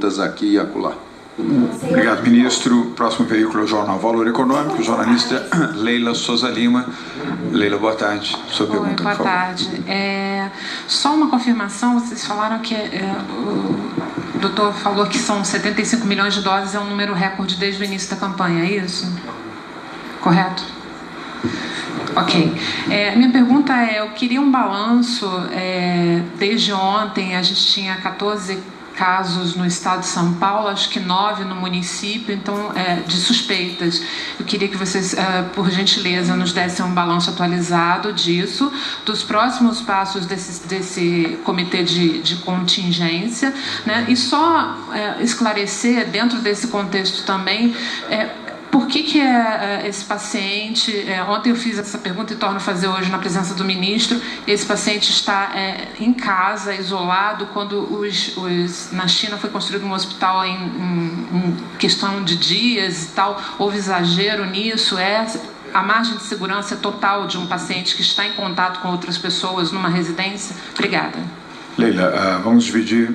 condutas aqui e acolá. Obrigado, ministro. Próximo veículo é o Jornal Valor Econômico, jornalista Leila Souza Lima. Leila, boa tarde. Sua pergunta, boa por favor. tarde. Só uma confirmação, vocês falaram que o doutor falou que são 75 milhões de doses, é um número recorde desde o início da campanha, é isso? Correto? Ok. Minha pergunta eu queria um balanço. Desde ontem, a gente tinha 14 casos no estado de São Paulo, acho que 9 no município, então, de suspeitas. Eu queria que vocês, por gentileza, nos dessem um balanço atualizado disso, dos próximos passos desse comitê de contingência, né? E só esclarecer, dentro desse contexto também, por que esse paciente, ontem eu fiz essa pergunta e torno a fazer hoje na presença do ministro, esse paciente está em casa, isolado, quando na China foi construído um hospital em questão de dias e tal, houve exagero nisso, a margem de segurança total de um paciente que está em contato com outras pessoas numa residência? Obrigada. Leila, vamos dividir,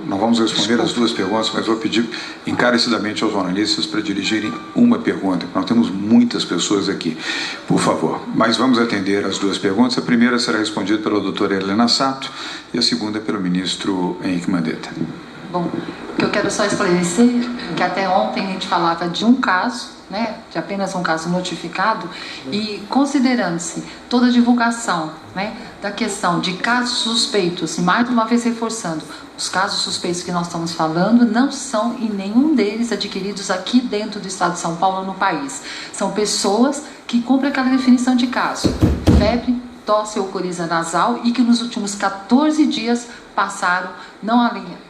não vamos responder as duas perguntas, mas vou pedir encarecidamente aos jornalistas para dirigirem uma pergunta, porque nós temos muitas pessoas aqui, por favor. Mas vamos atender as duas perguntas. A primeira será respondida pela doutora Helena Sato e a segunda pelo ministro Henrique Mandetta. Bom, eu quero só esclarecer que até ontem a gente falava de um caso, né, de apenas um caso notificado, e considerando-se toda a divulgação, né, da questão de casos suspeitos, e mais uma vez reforçando, os casos suspeitos que nós estamos falando não são em nenhum deles adquiridos aqui dentro do estado de São Paulo, no país. São pessoas que cumprem aquela definição de caso: febre, tosse ou coriza nasal, e que nos últimos 14 dias passaram, não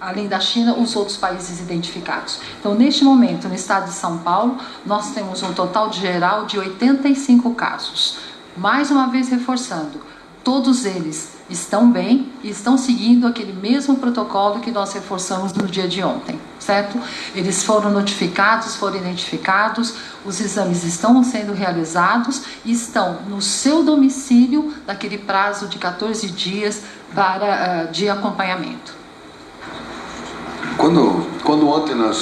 além da China, os outros países identificados. Então, neste momento, no estado de São Paulo, nós temos um total geral de 85 casos. Mais uma vez reforçando, todos eles estão bem e estão seguindo aquele mesmo protocolo que nós reforçamos no dia de ontem, certo? Eles foram notificados, foram identificados, os exames estão sendo realizados e estão no seu domicílio naquele prazo de 14 dias de acompanhamento. Quando ontem nós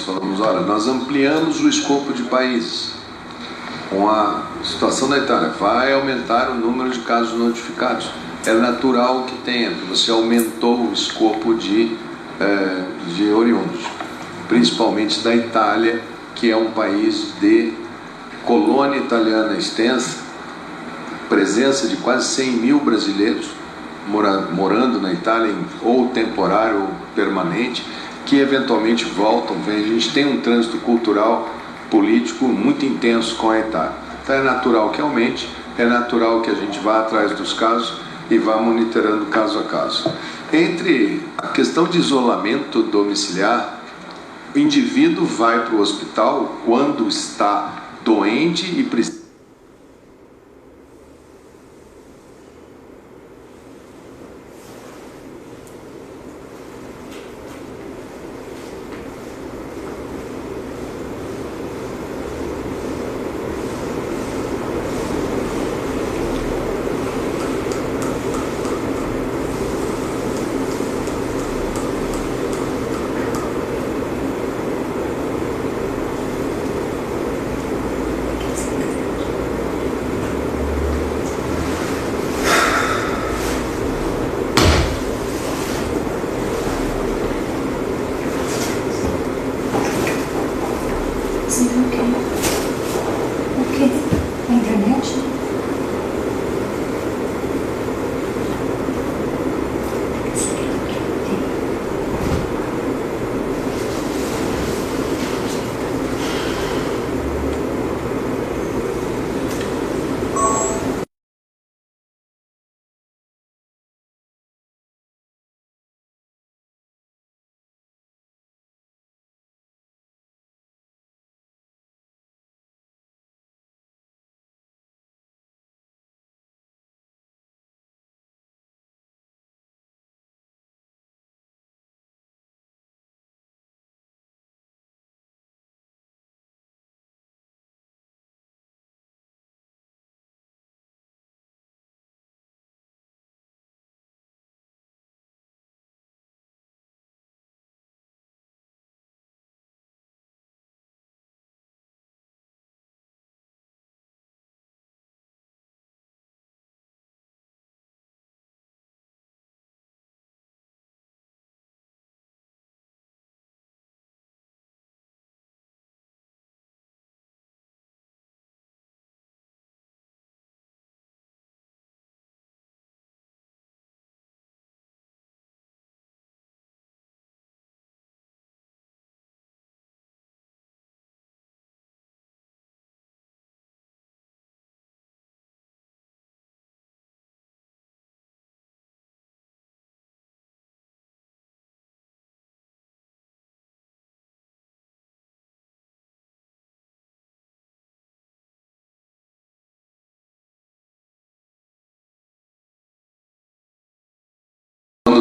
falamos, olha, nós ampliamos o escopo de países. Com a situação da Itália, vai aumentar o número de casos notificados. É natural que tenha, porque você aumentou o escopo de oriundos, principalmente da Itália, que é um país de colônia italiana extensa, presença de quase 100 mil brasileiros morando na Itália, ou temporário ou permanente, que eventualmente voltam, vêm. A gente tem um trânsito cultural, político muito intenso com a Itália. Então é natural que aumente, é natural que a gente vá atrás dos casos e vá monitorando caso a caso. Entre a questão de isolamento domiciliar, o indivíduo vai para o hospital quando está doente e precisa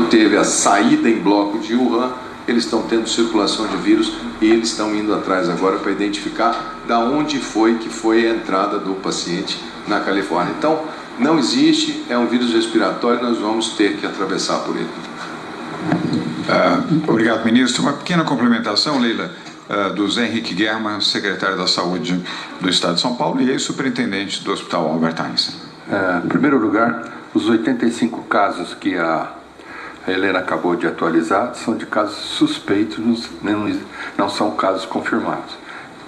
teve a saída em bloco de Wuhan, eles estão tendo circulação de vírus e eles estão indo atrás agora para identificar da onde foi que foi a entrada do paciente na Califórnia. Então, não existe, é um vírus respiratório, nós vamos ter que atravessar por ele. Obrigado, ministro. Uma pequena complementação, Leila, do Zé Henrique Guerma, secretário da Saúde do Estado de São Paulo e ex-superintendente do Hospital Albert Einstein. Em primeiro lugar, os 85 casos que a Helena acabou de atualizar são de casos suspeitos, não são casos confirmados.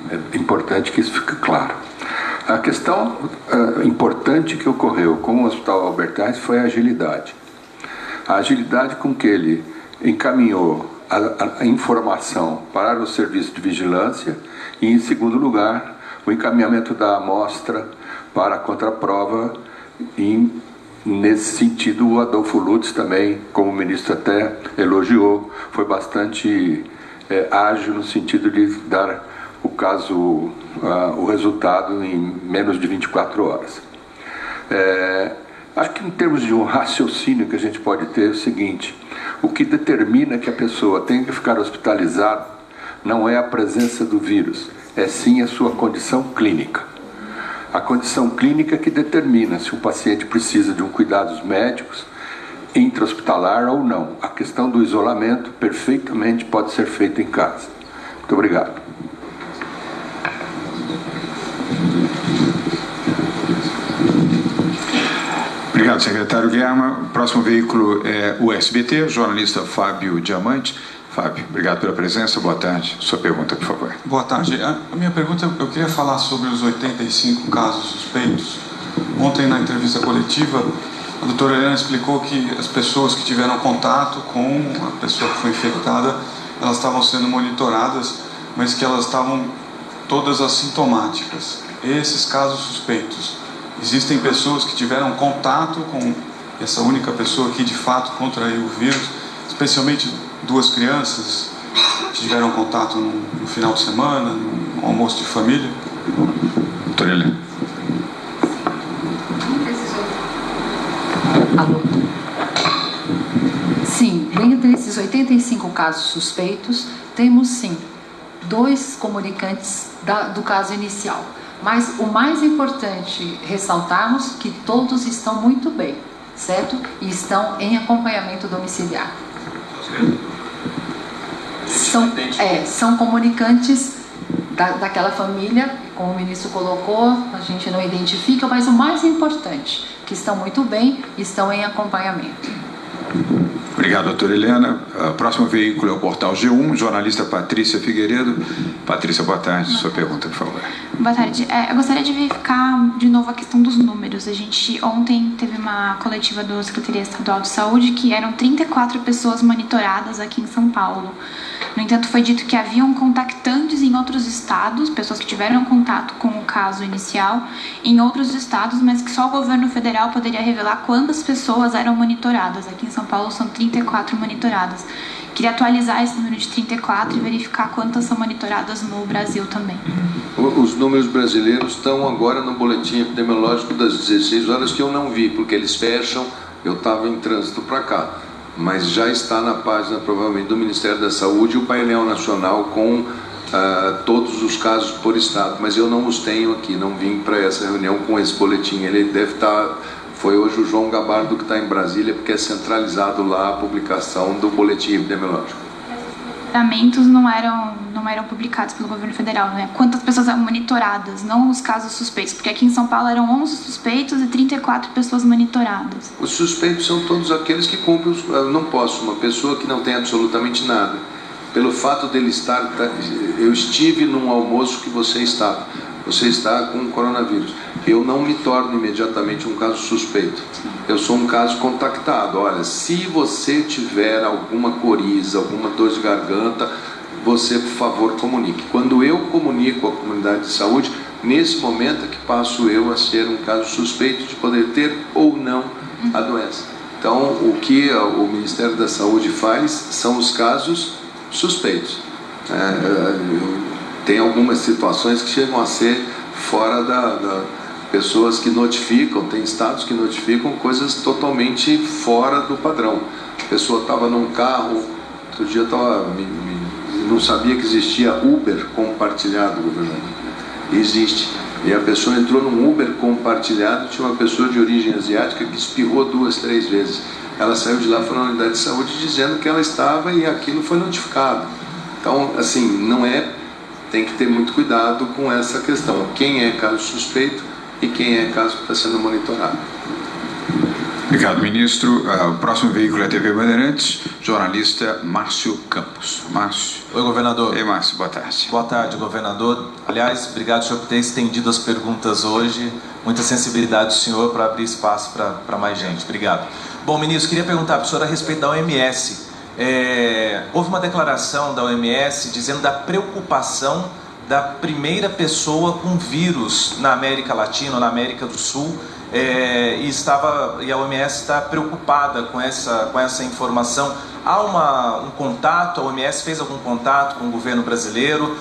É importante que isso fique claro. A questão importante que ocorreu com o Hospital Albert Einstein foi a agilidade. A agilidade com que ele encaminhou a informação para o serviço de vigilância e, em segundo lugar, o encaminhamento da amostra para a contraprova. E, nesse sentido, o Adolfo Lutz também, como o ministro até elogiou, foi bastante ágil no sentido de dar o caso, o resultado em menos de 24 horas. Acho que em termos de um raciocínio que a gente pode ter é o seguinte: o que determina que a pessoa tenha que ficar hospitalizada não é a presença do vírus, é sim a sua condição clínica. A condição clínica que determina se o paciente precisa de cuidados médicos, intra-hospitalar ou não. A questão do isolamento perfeitamente pode ser feita em casa. Muito obrigado. Obrigado, secretário Guerma. O próximo veículo é o SBT, jornalista Fábio Diamante. Fábio, obrigado pela presença. Boa tarde. Sua pergunta, por favor. Boa tarde. A minha pergunta, eu queria falar sobre os 85 casos suspeitos. Ontem, na entrevista coletiva, a doutora Helena explicou que as pessoas que tiveram contato com a pessoa que foi infectada, elas estavam sendo monitoradas, mas que elas estavam todas assintomáticas. Esses casos suspeitos, existem pessoas que tiveram contato com essa única pessoa que de fato contraiu o vírus, especialmente 2 crianças que tiveram contato no final de semana, no almoço de família? Doutora Helena. Alô? Sim, dentro desses 85 casos suspeitos, temos sim 2 comunicantes do caso inicial. Mas o mais importante ressaltarmos que todos estão muito bem, certo? E estão em acompanhamento domiciliar. São comunicantes daquela família, como o ministro colocou, a gente não identifica, mas o mais importante, que estão muito bem e estão em acompanhamento. Obrigado, doutora Helena. O próximo veículo é o Portal G1, jornalista Patrícia Figueiredo. Patrícia, boa tarde. Sua pergunta, por favor. Boa tarde. Eu gostaria de verificar de novo a questão dos números. A gente ontem teve uma coletiva da Secretaria Estadual de Saúde que eram 34 pessoas monitoradas aqui em São Paulo. No entanto, foi dito que haviam contactantes em outros estados, pessoas que tiveram contato com o caso inicial em outros estados, mas que só o governo federal poderia revelar quantas pessoas eram monitoradas. Aqui em São Paulo são 34 monitoradas. Queria atualizar esse número de 34 e verificar quantas são monitoradas no Brasil também. Os números brasileiros estão agora no boletim epidemiológico das 16 horas, que eu não vi, porque eles fecham, eu estava em trânsito para cá. Mas já está na página, provavelmente, do Ministério da Saúde, o painel nacional com todos os casos por estado. Mas eu não os tenho aqui, não vim para essa reunião com esse boletim. Ele deve estar... Foi hoje o João Gabardo que está em Brasília, porque é centralizado lá a publicação do boletim epidemiológico. Os tratamentos não eram publicados pelo governo federal, né? Quantas pessoas eram monitoradas, não os casos suspeitos, porque aqui em São Paulo eram 11 suspeitos e 34 pessoas monitoradas. Os suspeitos são todos aqueles que cumprem não posso, uma pessoa que não tem absolutamente nada, pelo fato dele estar... Eu estive num almoço que você está com coronavírus, eu não me torno imediatamente um caso suspeito, eu sou um caso contactado. Olha, se você tiver alguma coriza, alguma dor de garganta, você, por favor, comunique. Quando eu comunico à comunidade de saúde, nesse momento é que passo eu a ser um caso suspeito de poder ter ou não a doença. Então, o que o Ministério da Saúde faz são os casos suspeitos. Tem algumas situações que chegam a ser fora da pessoas que notificam, tem estados que notificam coisas totalmente fora do padrão. pessoa estava num carro, outro dia não sabia que existia Uber compartilhado, governador. Existe. E a pessoa entrou num Uber compartilhado, tinha uma pessoa de origem asiática que espirrou 2, 3 vezes. Ela saiu de lá, foi na unidade de saúde dizendo que ela estava e aquilo foi notificado. Então, assim, não é... Tem que ter muito cuidado com essa questão. Quem é caso suspeito e quem é caso que está sendo monitorado. Obrigado, ministro. O próximo veículo é a TV Bandeirantes, jornalista Márcio Campos. Márcio. Oi, governador. Ei, Márcio, boa tarde. Boa tarde, governador. Aliás, obrigado, senhor, por ter estendido as perguntas hoje. Muita sensibilidade do senhor para abrir espaço para mais gente. Obrigado. Bom, ministro, queria perguntar para o senhor a respeito da OMS. Houve uma declaração da OMS dizendo da preocupação da primeira pessoa com vírus na América Latina, na América do Sul, e a OMS está preocupada com essa informação. Há um contato, a OMS fez algum contato com o governo brasileiro?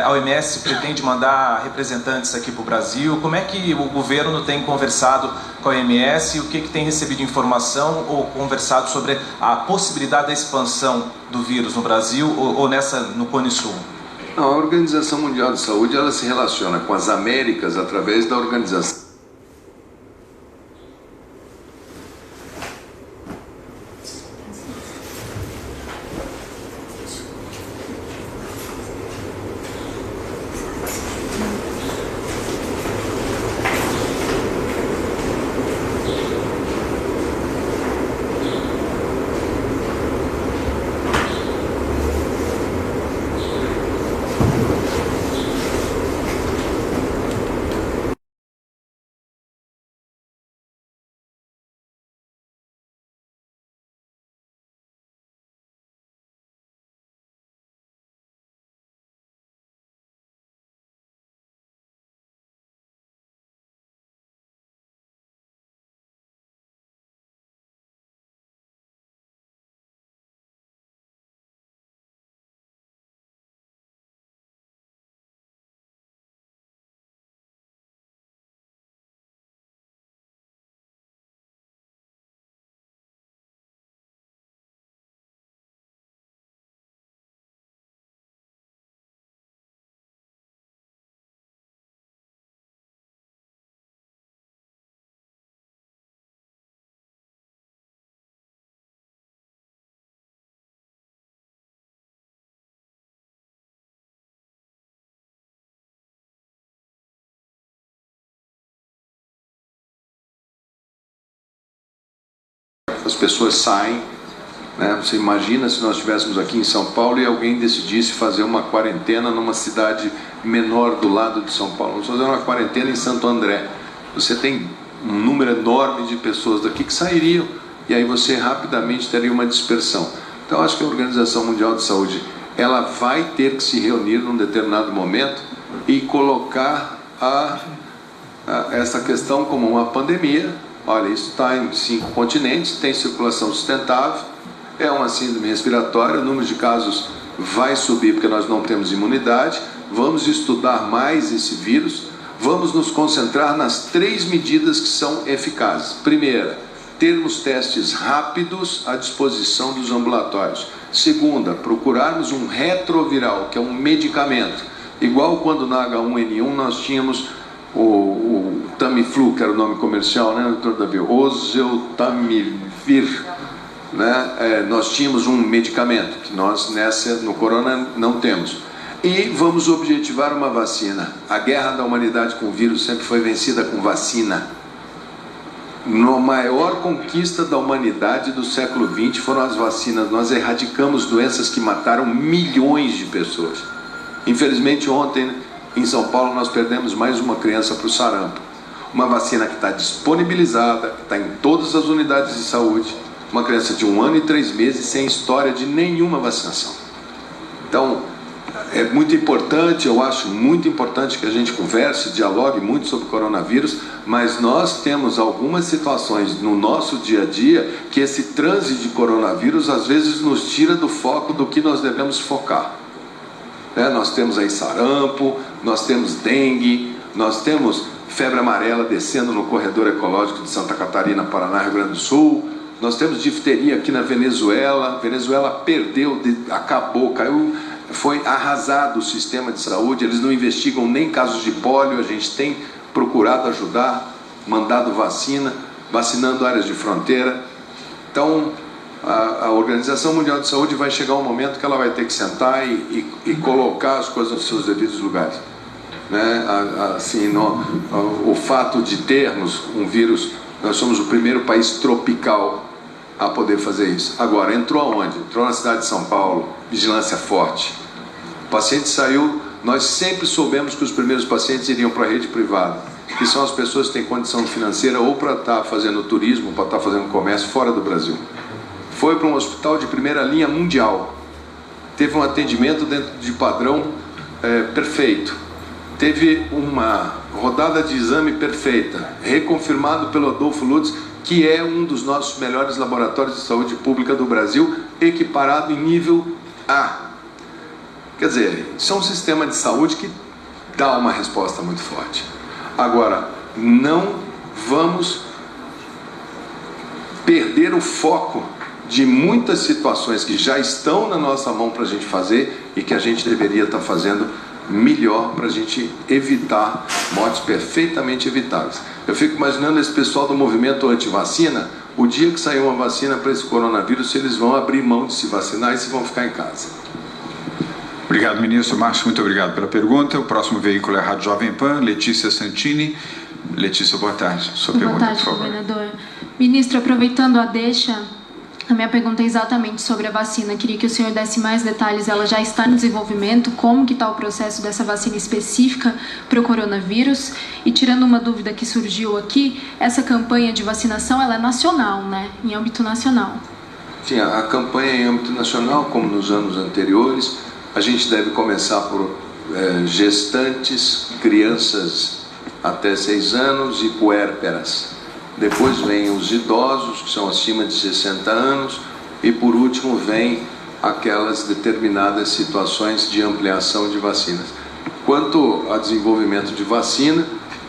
A OMS pretende mandar representantes aqui para o Brasil? Como é que o governo tem conversado com a OMS e o que tem recebido de informação ou conversado sobre a possibilidade da expansão do vírus no Brasil ou no Cone Sul? A Organização Mundial de Saúde, ela se relaciona com as Américas através da organização. As pessoas saem, né? Você imagina se nós estivéssemos aqui em São Paulo e alguém decidisse fazer uma quarentena numa cidade menor do lado de São Paulo. Vamos fazer uma quarentena em Santo André. Você tem um número enorme de pessoas daqui que sairiam e aí você rapidamente teria uma dispersão. Então acho que a Organização Mundial de Saúde, ela vai ter que se reunir num determinado momento e colocar essa questão como uma pandemia. Olha, isso está em 5 continentes, tem circulação sustentável, é uma síndrome respiratória, o número de casos vai subir porque nós não temos imunidade, vamos estudar mais esse vírus, vamos nos concentrar nas 3 medidas que são eficazes. Primeira, termos testes rápidos à disposição dos ambulatórios. Segunda, procurarmos um retroviral, que é um medicamento, igual quando na H1N1 nós tínhamos o Tamiflu, que era o nome comercial, né, doutor Davi? Oseltamivir, né? Nós tínhamos um medicamento que nós no corona não temos. E vamos objetivar uma vacina. A guerra da humanidade com o vírus sempre foi vencida com vacina. A maior conquista da humanidade do século XX foram as vacinas. Nós erradicamos doenças que mataram milhões de pessoas. Infelizmente ontem em São Paulo nós perdemos mais uma criança para o sarampo. Uma vacina que está disponibilizada, que está em todas as unidades de saúde. Uma criança de 1 ano e 3 meses sem história de nenhuma vacinação. Então, é muito importante, eu acho muito importante que a gente converse, dialogue muito sobre o coronavírus, mas nós temos algumas situações no nosso dia a dia que esse transe de coronavírus às vezes nos tira do foco do que nós devemos focar. Nós temos aí sarampo, nós temos dengue, nós temos febre amarela descendo no corredor ecológico de Santa Catarina, Paraná, Rio Grande do Sul, Nós temos difteria aqui na Venezuela. Venezuela perdeu, acabou, caiu, foi arrasado o sistema de saúde. Eles não investigam nem casos de pólio. A gente tem procurado ajudar, mandado vacina, vacinando áreas de fronteira. Então, a Organização Mundial de Saúde vai chegar um momento que ela vai ter que sentar e colocar as coisas nos seus devidos lugares. Né? Assim, o fato de termos um vírus, nós somos o primeiro país tropical a poder fazer isso. Agora, entrou aonde? Entrou na cidade de São Paulo, vigilância forte. O paciente saiu, nós sempre soubemos que os primeiros pacientes iriam para a rede privada, que são as pessoas que têm condição financeira ou para estar fazendo turismo, para estar fazendo comércio fora do Brasil. Foi para um hospital de primeira linha mundial, teve um atendimento dentro de padrão perfeito, teve uma rodada de exame perfeita, reconfirmado pelo Adolfo Lutz, que é um dos nossos melhores laboratórios de saúde pública do Brasil, equiparado em nível A. Quer dizer, isso é um sistema de saúde que dá uma resposta muito forte. Agora, não vamos perder o foco de muitas situações que já estão na nossa mão para a gente fazer e que a gente deveria estar fazendo melhor para a gente evitar mortes perfeitamente evitáveis. Eu fico imaginando esse pessoal do movimento anti-vacina, o dia que sair uma vacina para esse coronavírus, se eles vão abrir mão de se vacinar e se vão ficar em casa. Obrigado, ministro. Márcio, muito obrigado pela pergunta. O próximo veículo é a Rádio Jovem Pan, Letícia Santini. Letícia, boa tarde. Sua pergunta, boa tarde, por favor. Governador. Ministro, aproveitando a deixa, a minha pergunta é exatamente sobre a vacina. Queria que o senhor desse mais detalhes. Ela já está no desenvolvimento? Como que está o processo dessa vacina específica para o coronavírus? E tirando uma dúvida que surgiu aqui, essa campanha de vacinação ela é nacional, né? Em âmbito nacional. Sim, a campanha em âmbito nacional, como nos anos anteriores, a gente deve começar por gestantes, crianças até 6 anos e puérperas. Depois vem os idosos, que são acima de 60 anos, e por último vem aquelas determinadas situações de ampliação de vacinas. Quanto ao desenvolvimento de vacina,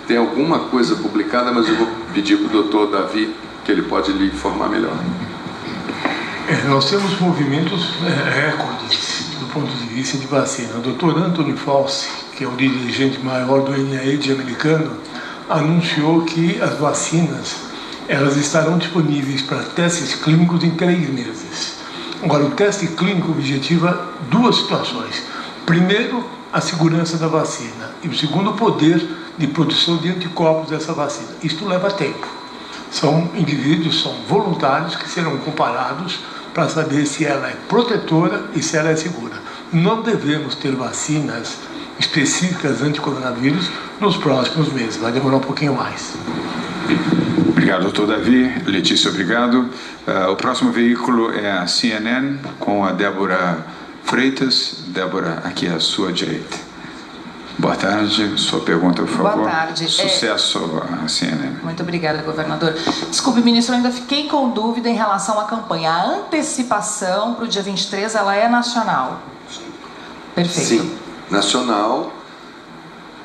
tem alguma coisa publicada, mas eu vou pedir para o doutor Davi, que ele pode lhe informar melhor. Nós temos movimentos recordes do ponto de vista de vacina. O doutor Anthony Fauci, que é o dirigente maior do NIH americano, anunciou que as vacinas elas estarão disponíveis para testes clínicos em 3 meses. Agora, o teste clínico objetiva 2 situações. Primeiro, a segurança da vacina. E o segundo, o poder de produção de anticorpos dessa vacina. Isto leva tempo. São indivíduos, são voluntários que serão comparados para saber se ela é protetora e se ela é segura. Não devemos ter vacinas específicas anti-coronavírus nos próximos meses. Vai demorar um pouquinho mais. Obrigado, doutor Davi. Letícia, obrigado. O próximo veículo é a CNN, com a Débora Freitas. Débora, aqui à sua direita. Boa tarde. Sua pergunta, por favor. Boa tarde. Sucesso à CNN. Muito obrigada, governador. Desculpe, ministro, eu ainda fiquei com dúvida em relação à campanha. A antecipação para o dia 23, ela é nacional? Perfeito. Sim, nacional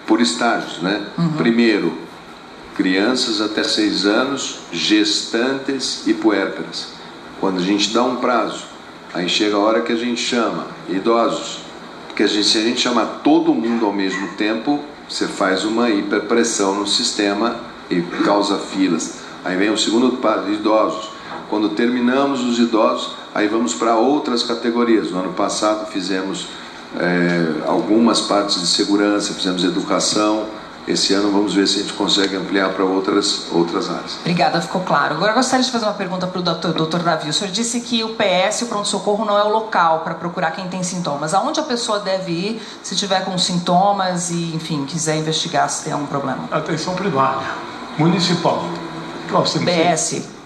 por estágios, né? Primeiro, crianças até 6 anos, gestantes e puérperas. Quando a gente dá um prazo, aí chega a hora que a gente chama idosos. Porque se a gente chamar todo mundo ao mesmo tempo, você faz uma hiperpressão no sistema e causa filas. Aí vem o segundo prazo, idosos. Quando terminamos os idosos, aí vamos para outras categorias. No ano passado fizemos algumas partes de segurança, fizemos educação. Esse ano vamos ver se a gente consegue ampliar para outras áreas. Obrigada, ficou claro. Agora eu gostaria de fazer uma pergunta para o doutor Davi. O senhor disse que o PS, o pronto-socorro, não é o local para procurar quem tem sintomas. Aonde a pessoa deve ir se tiver com sintomas e, enfim, quiser investigar se tem algum problema? Atenção primária, municipal. BS?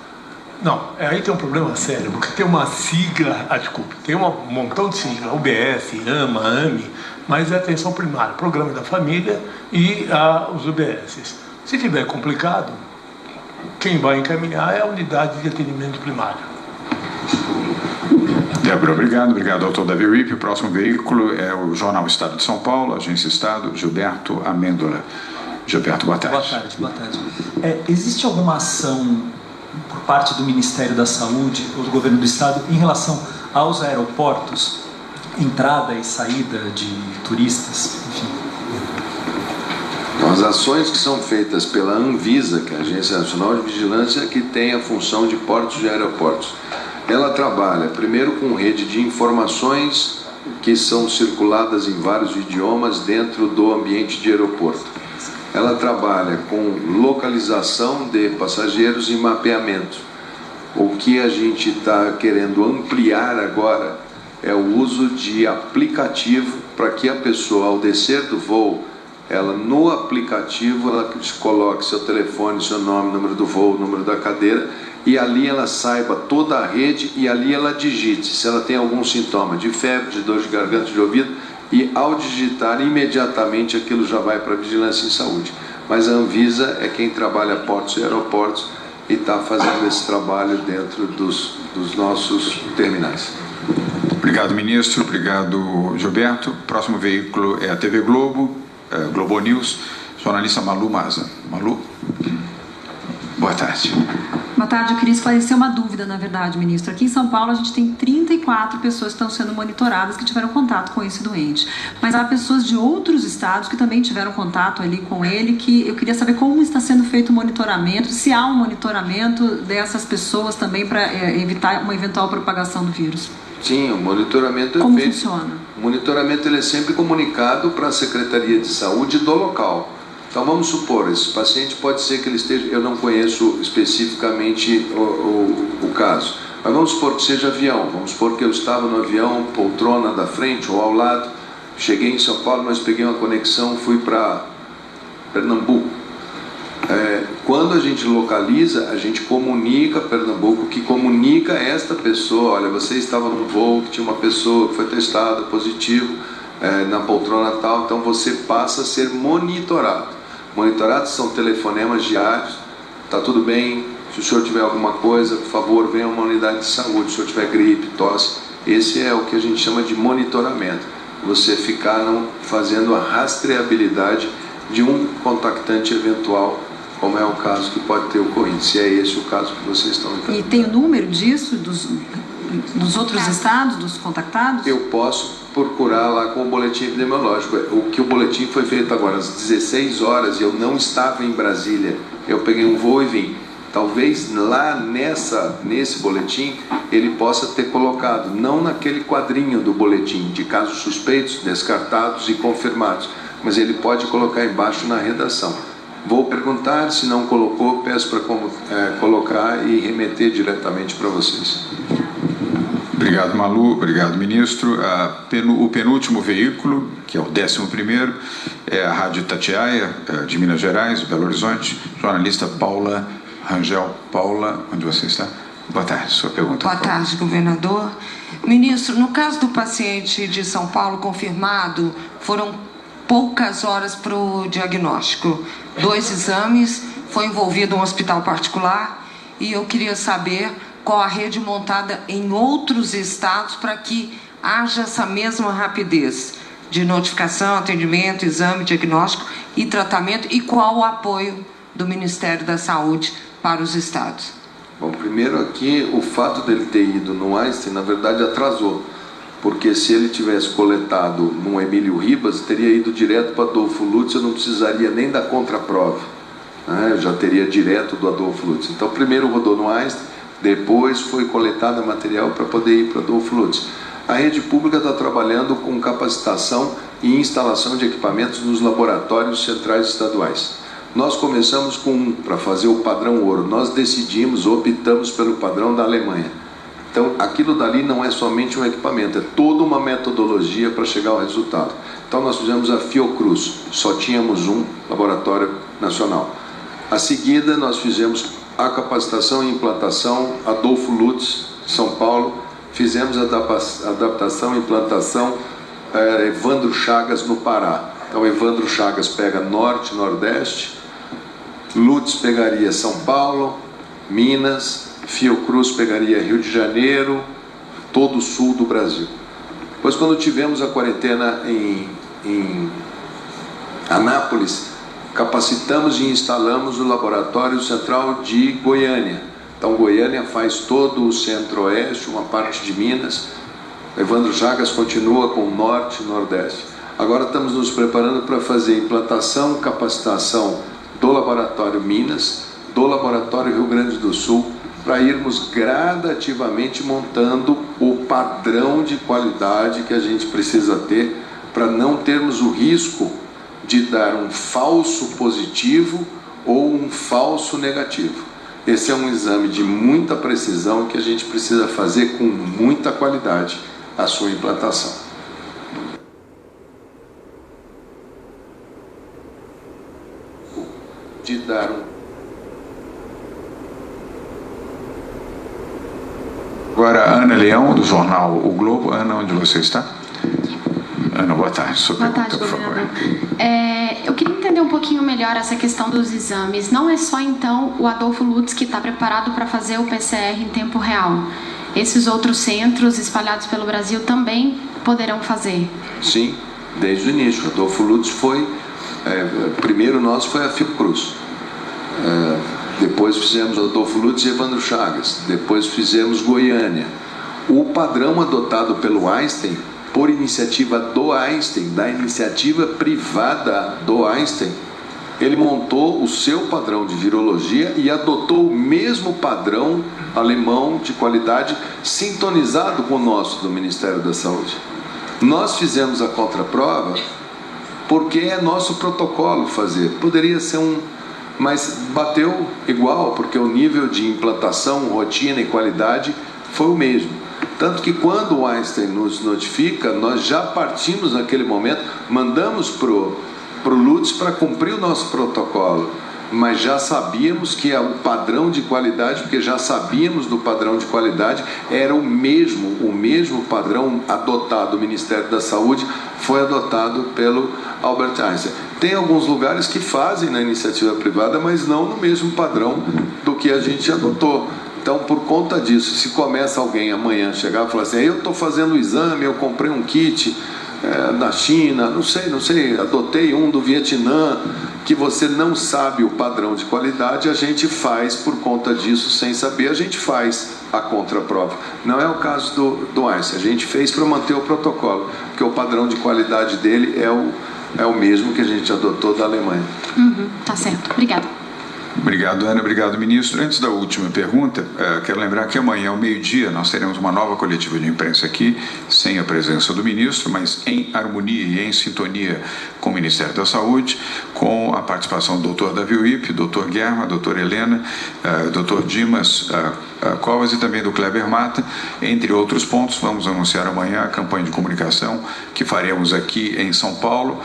Não, aí tem um problema sério, porque tem uma sigla, desculpe, tem um montão de sigla, UBS, AMA, AME, mas é atenção primária, Programa da Família e os UBSs. Se tiver complicado, quem vai encaminhar é a unidade de atendimento primário. Débora, obrigado. Obrigado, doutor Davi Ripp. O próximo veículo é o Jornal Estado de São Paulo, Agência Estado, Gilberto Amêndola. Gilberto, boa tarde. Boa tarde. Existe alguma ação por parte do Ministério da Saúde ou do Governo do Estado em relação aos aeroportos, entrada e saída de turistas, enfim? As ações que são feitas pela Anvisa, que é a Agência Nacional de Vigilância, que tem a função de portos e aeroportos. Ela trabalha primeiro com rede de informações que são circuladas em vários idiomas dentro do ambiente de aeroporto. Ela trabalha com localização de passageiros e mapeamento. O que a gente está querendo ampliar agora é o uso de aplicativo para que a pessoa, ao descer do voo, ela no aplicativo, ela coloque seu telefone, seu nome, número do voo, número da cadeira, e ali ela saiba toda a rede e ali ela digite se ela tem algum sintoma de febre, de dor de garganta, de ouvido, e ao digitar imediatamente aquilo já vai para a Vigilância em Saúde. Mas a Anvisa é quem trabalha portos e aeroportos e está fazendo esse trabalho dentro dos nossos terminais. Obrigado, ministro. Obrigado, Gilberto. Próximo veículo é a TV Globo, Globo News, jornalista Malu Maza. Malu, boa tarde. Boa tarde, eu queria esclarecer uma dúvida, na verdade, ministro. Aqui em São Paulo a gente tem 34 pessoas que estão sendo monitoradas que tiveram contato com esse doente. Mas há pessoas de outros estados que também tiveram contato ali com ele, que eu queria saber como está sendo feito o monitoramento, se há um monitoramento dessas pessoas também para evitar uma eventual propagação do vírus. Sim, o monitoramento é como feito. Como funciona? O monitoramento ele é sempre comunicado para a Secretaria de Saúde do local. Então vamos supor, esse paciente pode ser que ele esteja, eu não conheço especificamente o caso, mas vamos supor que seja avião, vamos supor que eu estava no avião, poltrona da frente ou ao lado, cheguei em São Paulo, mas peguei uma conexão, fui para Pernambuco. Quando a gente localiza, a gente comunica a Pernambuco, que comunica a esta pessoa, olha, você estava num voo que tinha uma pessoa que foi testada positivo na poltrona tal, então você passa a ser monitorado. Monitorados são telefonemas diários, está tudo bem, se o senhor tiver alguma coisa, por favor, venha a uma unidade de saúde, se o senhor tiver gripe, tosse, esse é o que a gente chama de monitoramento, você ficar fazendo a rastreabilidade de um contactante eventual, como é o caso que pode ter ocorrido, se é esse o caso que vocês estão enfrentando. E tem o número disso, dos outros estados, dos contactados? Eu posso procurar lá com o boletim epidemiológico. O que o boletim foi feito agora às 16 horas e eu não estava em Brasília. Eu peguei um voo e vim. Talvez lá nesse boletim ele possa ter colocado, não naquele quadrinho do boletim de casos suspeitos, descartados e confirmados, mas ele pode colocar embaixo na redação. Vou perguntar, se não colocou, peço para colocar e remeter diretamente para vocês. Obrigado, Malu. Obrigado, ministro. O penúltimo veículo, que é o 11º, é a Rádio Itatiaia, de Minas Gerais, de Belo Horizonte. Jornalista Paula Rangel. Paula, onde você está? Boa tarde, sua pergunta. Boa tarde, governador. Ministro, no caso do paciente de São Paulo confirmado, foram poucas horas para o diagnóstico. 2 exames, foi envolvido um hospital particular e eu queria saber qual a rede montada em outros estados para que haja essa mesma rapidez de notificação, atendimento, exame, diagnóstico e tratamento, e qual o apoio do Ministério da Saúde para os estados. Bom, primeiro aqui, o fato dele ter ido no Einstein, na verdade, atrasou, porque se ele tivesse coletado no Emílio Ribas, teria ido direto para Adolfo Lutz, eu não precisaria nem da contraprova, né? Eu já teria direto do Adolfo Lutz. Então, primeiro rodou no Einstein, depois foi coletado material para poder ir para Adolfo Lutz. A rede pública está trabalhando com capacitação e instalação de equipamentos nos laboratórios centrais estaduais. Nós começamos para fazer o padrão ouro, nós optamos pelo padrão da Alemanha. Então, aquilo dali não é somente um equipamento, é toda uma metodologia para chegar ao resultado. Então, nós fizemos a Fiocruz, só tínhamos um laboratório nacional. A seguida, nós fizemos a capacitação e implantação Adolfo Lutz, São Paulo, fizemos a adaptação e implantação Evandro Chagas, no Pará. Então, Evandro Chagas pega Norte, Nordeste, Lutz pegaria São Paulo, Minas, Fiocruz pegaria Rio de Janeiro, todo o sul do Brasil. Depois, quando tivemos a quarentena em Anápolis, capacitamos e instalamos o Laboratório Central de Goiânia. Então, Goiânia faz todo o centro-oeste, uma parte de Minas. Evandro Chagas continua com o norte e nordeste. Agora estamos nos preparando para fazer implantação, capacitação do Laboratório Minas, do Laboratório Rio Grande do Sul, para irmos gradativamente montando o padrão de qualidade que a gente precisa ter para não termos o risco de dar um falso positivo ou um falso negativo. Esse é um exame de muita precisão que a gente precisa fazer com muita qualidade a sua implantação. De dar Agora, Ana Leão, do jornal O Globo. Ana, onde você está? Ana, boa tarde. Sua pergunta, por favor. Eu queria entender um pouquinho melhor essa questão dos exames. Não é só, então, o Adolfo Lutz que está preparado para fazer o PCR em tempo real. Esses outros centros espalhados pelo Brasil também poderão fazer? Sim, desde o início. Adolfo Lutz foi... primeiro nosso foi a Fiocruz. Depois fizemos Adolfo Lutz e Evandro Chagas. Depois fizemos Goiânia. O padrão adotado pelo Einstein, por iniciativa do Einstein, da iniciativa privada do Einstein, ele montou o seu padrão de virologia e adotou o mesmo padrão alemão de qualidade, sintonizado com o nosso do Ministério da Saúde. Nós fizemos a contraprova porque é nosso protocolo fazer. Poderia ser mas bateu igual, porque o nível de implantação, rotina e qualidade foi o mesmo. Tanto que quando o Einstein nos notifica, nós já partimos naquele momento, mandamos pro Lutz para cumprir o nosso protocolo, mas já sabíamos que o padrão de qualidade, porque já sabíamos do padrão de qualidade, era o mesmo padrão adotado do Ministério da Saúde, foi adotado pelo Albert Einstein. Tem alguns lugares que fazem na iniciativa privada, mas não no mesmo padrão do que a gente adotou. Então, por conta disso, se começa alguém amanhã chegar e falar assim, eu estou fazendo o exame, eu comprei um kit da China, não sei, adotei um do Vietnã, que você não sabe o padrão de qualidade, a gente faz por conta disso, sem saber, a gente faz a contraprova. Não é o caso do Einstein, a gente fez para manter o protocolo, porque o padrão de qualidade dele é o mesmo que a gente adotou da Alemanha. Tá certo, obrigada. Obrigado, Ana. Obrigado, ministro. Antes da última pergunta, quero lembrar que amanhã, ao meio-dia, nós teremos uma nova coletiva de imprensa aqui, sem a presença do ministro, mas em harmonia e em sintonia com o Ministério da Saúde, com a participação do Dr. Davi Wipp, Dr. Guerra, Dr. Helena, Dr. Dimas Covas e também do Kleber Mata, entre outros pontos. Vamos anunciar amanhã a campanha de comunicação que faremos aqui em São Paulo,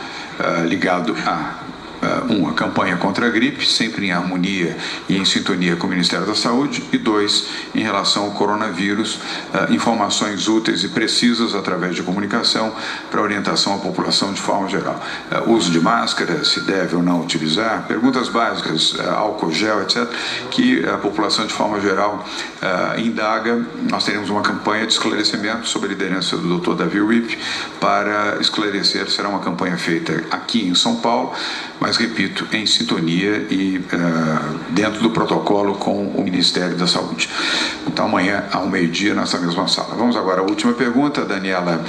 ligado a a campanha contra a gripe, sempre em harmonia e em sintonia com o Ministério da Saúde, e 2, em relação ao coronavírus, informações úteis e precisas através de comunicação para orientação à população de forma geral. Uso de máscara, se deve ou não utilizar, perguntas básicas, álcool gel, etc., que a população de forma geral indaga. Nós teremos uma campanha de esclarecimento sob a liderança do Dr. Davi Wipp para esclarecer. Será uma campanha feita aqui em São Paulo, mas, repito, em sintonia e dentro do protocolo com o Ministério da Saúde. Então, amanhã, ao meio-dia, nessa mesma sala. Vamos agora à última pergunta, Daniela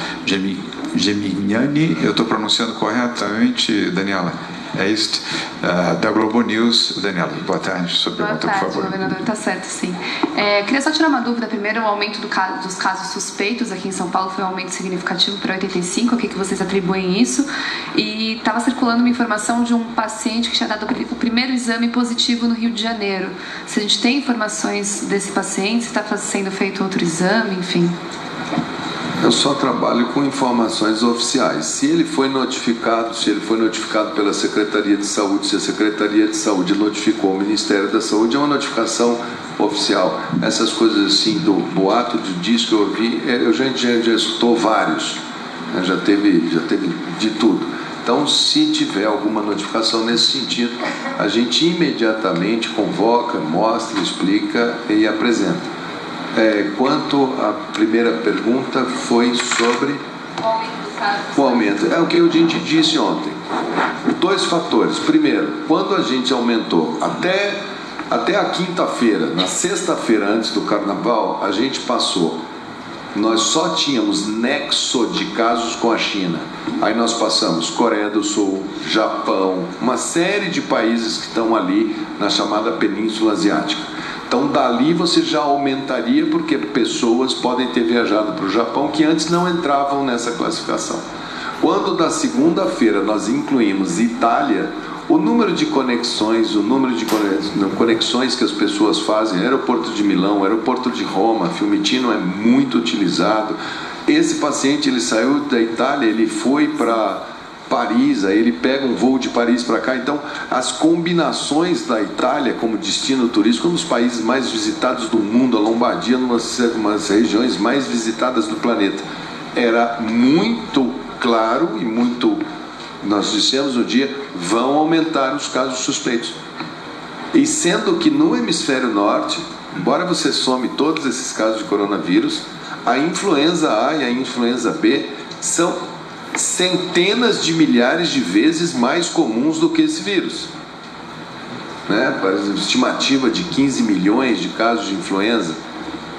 Gemignani. Eu estou pronunciando corretamente, Daniela? É isso, da Globo News. Daniela, boa tarde. Sua pergunta, por favor. Boa tarde, governador. Está certo, sim. Queria só tirar uma dúvida. Primeiro, o aumento dos casos suspeitos aqui em São Paulo foi um aumento significativo para 85. O que vocês atribuem isso? E estava circulando uma informação de um paciente que tinha dado o primeiro exame positivo no Rio de Janeiro. Se a gente tem informações desse paciente, se está sendo feito outro exame, enfim. Eu só trabalho com informações oficiais. Se ele foi notificado pela Secretaria de Saúde, se a Secretaria de Saúde notificou o Ministério da Saúde, é uma notificação oficial. Essas coisas assim, do boato de disco que eu ouvi, eu já escutou vários, né? já teve de tudo. Então, se tiver alguma notificação nesse sentido, a gente imediatamente convoca, mostra, explica e apresenta. Quanto à primeira pergunta, foi sobre o aumento. É o que a gente disse ontem. 2 fatores. Primeiro, quando a gente aumentou até Até a quinta-feira, na sexta-feira antes do carnaval, a gente passou. Nós só tínhamos nexo de casos com a China. Aí nós passamos Coreia do Sul, Japão, uma série de países que estão ali na chamada Península Asiática. Então dali você já aumentaria, porque pessoas podem ter viajado para o Japão que antes não entravam nessa classificação. Quando da segunda-feira nós incluímos Itália, o número de conexões, o número de conexões que as pessoas fazem, aeroporto de Milão, aeroporto de Roma, Fiumicino é muito utilizado. Esse paciente, ele saiu da Itália, ele foi para Paris, aí ele pega um voo de Paris para cá. Então, as combinações da Itália como destino turístico, um dos países mais visitados do mundo, a Lombardia, umas regiões mais visitadas do planeta, era muito claro e muito... Nós dissemos no dia, vão aumentar os casos suspeitos. E sendo que no hemisfério norte, embora você some todos esses casos de coronavírus, a influenza A e a influenza B são centenas de milhares de vezes mais comuns do que esse vírus. Né? Estimativa de 15 milhões de casos de influenza.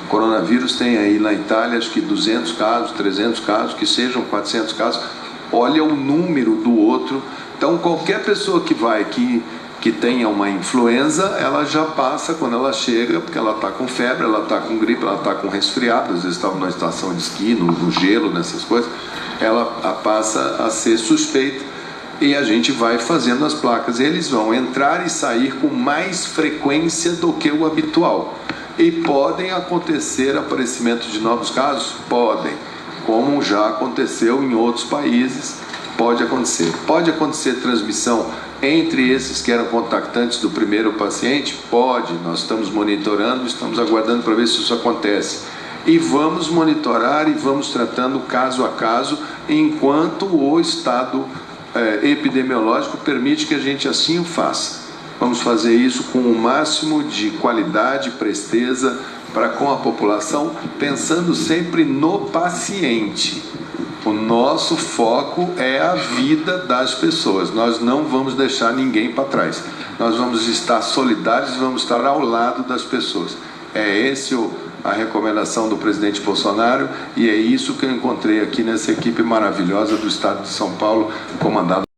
O coronavírus tem aí na Itália, acho que 200 casos, 300 casos, que sejam 400 casos. Olha o número do outro. Então qualquer pessoa que vai que tenha uma influenza, ela já passa quando ela chega, porque ela está com febre, ela está com gripe, ela está com resfriado, às vezes está numa estação de esqui, no gelo, nessas coisas, ela passa a ser suspeita e a gente vai fazendo as placas. Eles vão entrar e sair com mais frequência do que o habitual. E podem acontecer aparecimento de novos casos? Podem. Como já aconteceu em outros países, pode acontecer. Pode acontecer transmissão entre esses que eram contactantes do primeiro paciente? Pode. Nós estamos monitorando, estamos aguardando para ver se isso acontece. E vamos monitorar e vamos tratando caso a caso, enquanto o estado epidemiológico permite que a gente assim o faça. Vamos fazer isso com o máximo de qualidade, presteza, para com a população, pensando sempre no paciente. O nosso foco é a vida das pessoas. Nós não vamos deixar ninguém para trás. Nós vamos estar solidários e vamos estar ao lado das pessoas. É esse a recomendação do presidente Bolsonaro e é isso que eu encontrei aqui nessa equipe maravilhosa do estado de São Paulo, comandada